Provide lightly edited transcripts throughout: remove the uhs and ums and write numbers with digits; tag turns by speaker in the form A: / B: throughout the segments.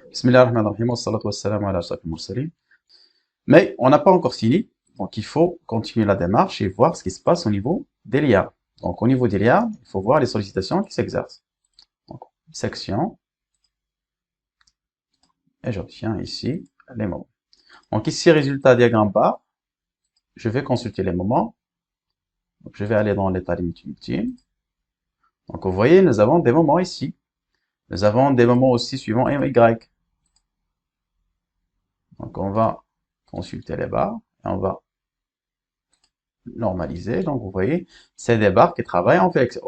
A: Bismillahirrahmanirrahim, wassalatu wassalamu ala ashrafil mursalin. Mais on n'a pas encore fini, donc il faut continuer la démarche et voir ce qui se passe au niveau des liens. Donc au niveau des liens, il faut voir les sollicitations qui s'exercent. Donc section, et j'obtiens ici les moments. Donc ici, résultat diagramme bar, je vais consulter les moments. Donc je vais aller dans l'état limite ultime. Donc vous voyez, nous avons des moments ici. Nous avons des moments aussi suivants M, Y. Donc on va consulter les barres et on va normaliser. Donc vous voyez, c'est des barres qui travaillent avec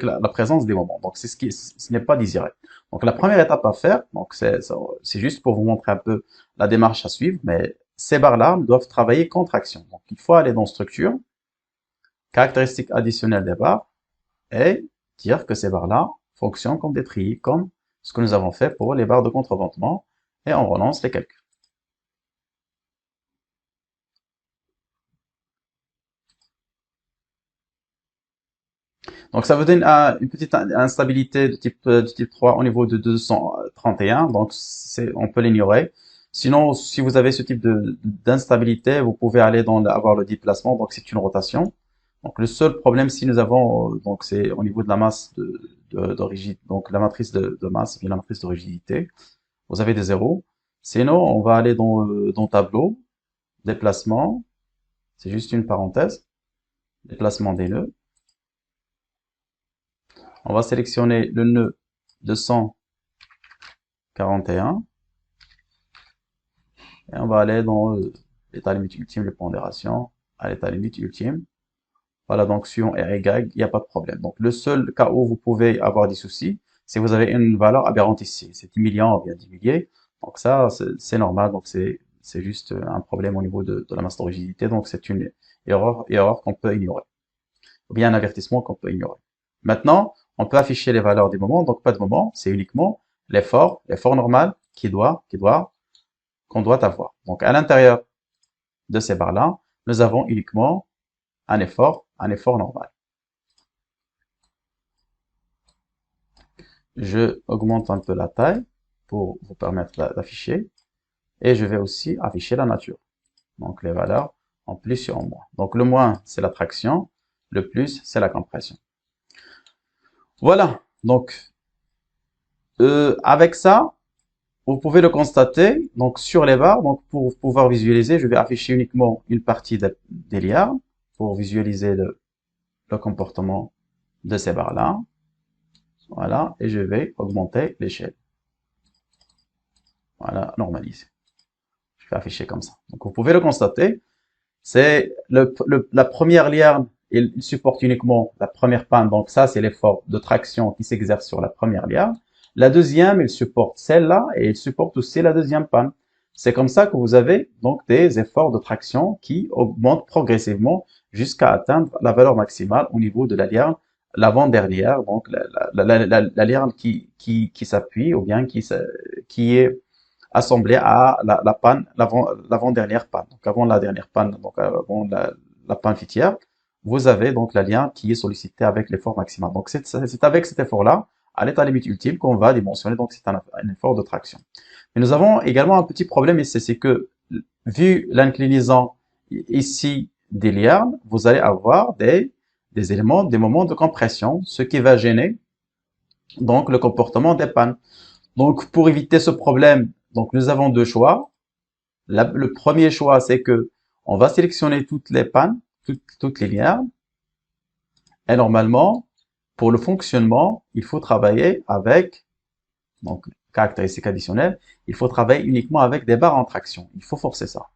A: la présence des moments. Donc c'est ce n'est pas désiré. Donc la première étape à faire, donc c'est juste pour vous montrer un peu la démarche à suivre, mais ces barres-là doivent travailler contraction. Donc il faut aller dans structure, caractéristiques additionnelles des barres, et dire que ces barres-là fonctionnent comme des treillis, comme ce que nous avons fait pour les barres de contreventement, et on relance les calculs. Donc ça vous donne une petite instabilité de type 3 au niveau de 231, donc on peut l'ignorer. Sinon, si vous avez ce type d'instabilité, vous pouvez aller avoir le déplacement, donc c'est une rotation. Donc le seul problème si nous avons, donc c'est au niveau de la masse donc la matrice de masse, puis la matrice de rigidité, vous avez des zéros. Sinon, on va aller dans tableau, déplacement, c'est juste une parenthèse, déplacement des nœuds. On va sélectionner le nœud 241 et on va aller dans l'état limite ultime de pondération à l'état limite ultime. Voilà, donc suivant R, Y, il n'y a pas de problème. Donc le seul cas où vous pouvez avoir des soucis, c'est que vous avez une valeur aberrante ici. C'est 10 millions ou bien 10 milliers. Donc ça, c'est normal. Donc c'est juste un problème au niveau de la masse de rigidité. Donc c'est une erreur qu'on peut ignorer. Ou bien un avertissement qu'on peut ignorer. Maintenant, on peut afficher les valeurs des moments, donc pas de moment, c'est uniquement l'effort normal qu'on doit avoir. Donc à l'intérieur de ces barres-là, nous avons uniquement un effort normal. Je augmente un peu la taille pour vous permettre d'afficher, et je vais aussi afficher la nature. Donc les valeurs en plus et en moins. Donc le moins, c'est la traction, le plus, c'est la compression. Voilà, donc avec ça, vous pouvez le constater, donc sur les barres, donc pour pouvoir visualiser, je vais afficher uniquement une partie des liens pour visualiser le comportement de ces barres-là. Voilà, et je vais augmenter l'échelle. Voilà, normaliser. Je vais afficher comme ça. Donc vous pouvez le constater, c'est la première liane, il supporte uniquement la première panne, donc ça c'est l'effort de traction qui s'exerce sur la première liane. La deuxième, il supporte celle-là et il supporte aussi la deuxième panne. C'est comme ça que vous avez donc des efforts de traction qui augmentent progressivement jusqu'à atteindre la valeur maximale au niveau de la liane l'avant-dernière, donc la liane qui s'appuie ou bien qui est assemblée à la panne, l'avant-dernière panne. Donc avant la dernière panne, donc avant la panne fitière, vous avez donc la liane qui est sollicitée avec l'effort maximal. Donc c'est avec cet effort-là, à l'état limite ultime, qu'on va dimensionner, donc c'est un effort de traction. Mais nous avons également un petit problème ici, c'est que vu l'inclinaison ici des lianes, vous allez avoir des éléments, des moments de compression, ce qui va gêner donc le comportement des pannes. Donc pour éviter ce problème, donc nous avons deux choix. Le premier choix, c'est que on va sélectionner toutes les pannes, toutes les lianes, et normalement, pour le fonctionnement, il faut travailler avec, donc caractéristiques additionnelles, il faut travailler uniquement avec des barres en traction. Il faut forcer ça.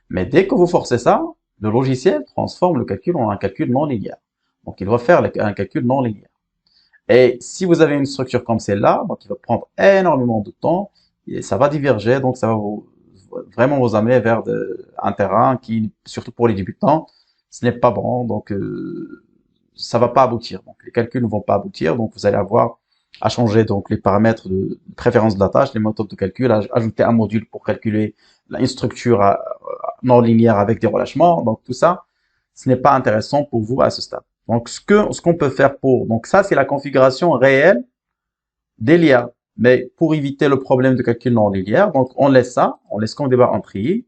A: Mais dès que vous forcez ça, le logiciel transforme le calcul en un calcul non linéaire. Donc il va faire un calcul non linéaire. Et si vous avez une structure comme celle-là, donc il va prendre énormément de temps, et ça va diverger, donc ça va vraiment vous amener vers un terrain qui, surtout pour les débutants, ce n'est pas bon, donc ça va pas aboutir. Donc les calculs ne vont pas aboutir, donc vous allez avoir à changer donc les paramètres de préférence de la tâche, les méthodes de calcul, ajouter un module pour calculer une structure non linéaire avec des relâchements, donc tout ça, ce n'est pas intéressant pour vous à ce stade. Donc ce qu'on peut faire donc ça c'est la configuration réelle des liens. mais pour éviter le problème de calcul non linéaire, donc on laisse ça, on laisse comme des barres entières,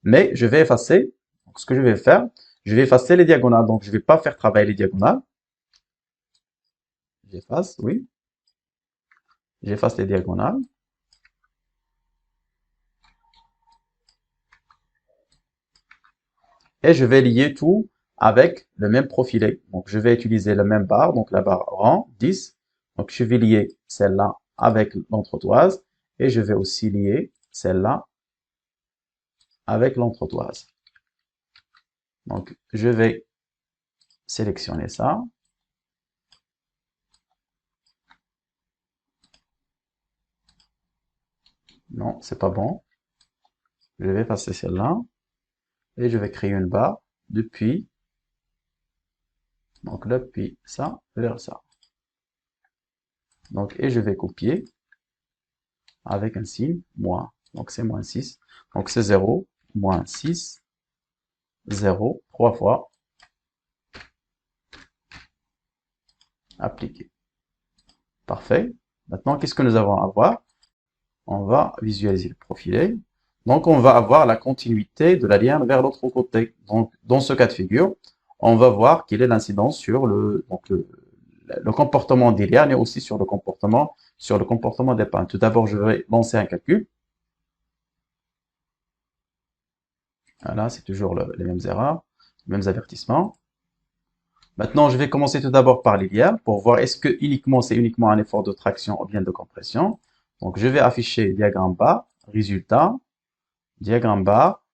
A: mais je vais effacer, donc ce que je vais faire, je vais effacer les diagonales, donc je vais pas faire travailler les diagonales. J'efface, oui. J'efface les diagonales. Et je vais lier tout avec le même profilé. Donc, je vais utiliser la même barre, donc la barre rang 10. Donc, je vais lier celle-là avec l'entrecôtoise et je vais aussi lier celle-là avec l'entrecôtoise. Donc, je vais sélectionner ça. Non, c'est pas bon. Je vais passer celle-là et je vais créer une barre depuis, donc depuis ça vers ça. Donc, et je vais copier avec un signe moins. Donc, c'est moins 6. Donc, c'est 0, moins 6, 0, 3 fois, appliquer. Parfait. Maintenant, qu'est-ce que nous avons à voir? On va visualiser le profilé. Donc, on va avoir la continuité de la liane vers l'autre côté. Donc, dans ce cas de figure, on va voir quelle est l'incidence sur le comportement des lianes et aussi sur le comportement des pins. Tout d'abord, je vais lancer un calcul. Voilà, c'est toujours les mêmes erreurs, les mêmes avertissements. Maintenant, je vais commencer tout d'abord par l'iliade pour voir est-ce que c'est uniquement un effort de traction ou bien de compression. Donc, je vais afficher diagramme bar, résultat, diagramme bar,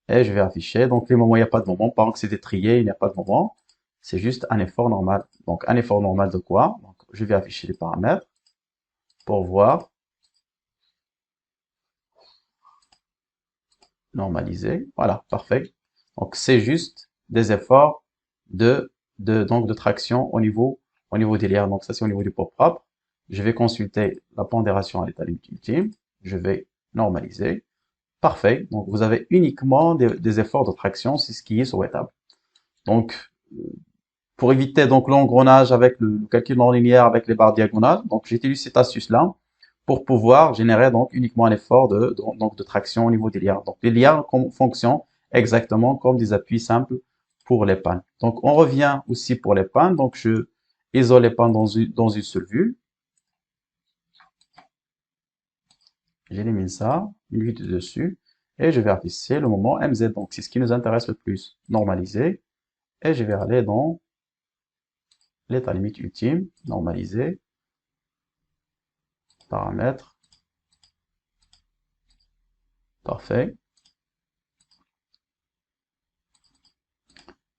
A: et je vais afficher. Donc, les moments, il n'y a pas de moment. Par exemple, c'est détrié, il n'y a pas de moment. C'est juste un effort normal. Donc, un effort normal de quoi? Donc, je vais afficher les paramètres pour voir, normaliser. Voilà, parfait. Donc, c'est juste des efforts donc de traction au niveau des liens. Donc, ça, c'est au niveau du pot propre. Je vais consulter la pondération à l'état limite ultime. Je vais normaliser. Parfait. Donc, vous avez uniquement des efforts de traction, c'est ce qui est souhaitable. Donc, pour éviter donc l'engrenage avec le calcul non linéaire avec les barres diagonales, donc j'utilise cette astuce-là pour pouvoir générer donc uniquement un effort de traction au niveau des liens. Donc, les liens fonctionnent exactement comme des appuis simples pour les pannes. Donc, on revient aussi pour les pannes. Donc, je isole les pannes dans une seule vue. J'élimine ça, une vue de dessus, et je vais afficher le moment MZ. Donc, c'est ce qui nous intéresse le plus. Normaliser. Et je vais aller dans l'état limite ultime, normaliser, paramètres. Parfait.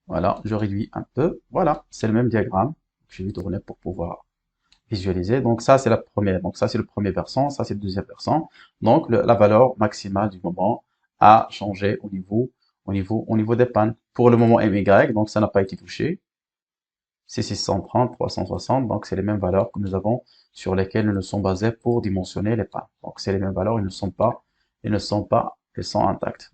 A: Voilà, je réduis un peu. Voilà, c'est le même diagramme. Je vais tourner pour pouvoir visualiser. Donc ça, c'est la première. Donc ça, c'est le premier versant. Ça, c'est le deuxième versant. Donc la valeur maximale du moment a changé au niveau des pannes. Pour le moment MY, donc ça n'a pas été touché. C'est 630, 360. Donc c'est les mêmes valeurs que nous avons sur lesquelles nous nous sommes basés pour dimensionner les pannes. Donc c'est les mêmes valeurs. Elles sont intactes.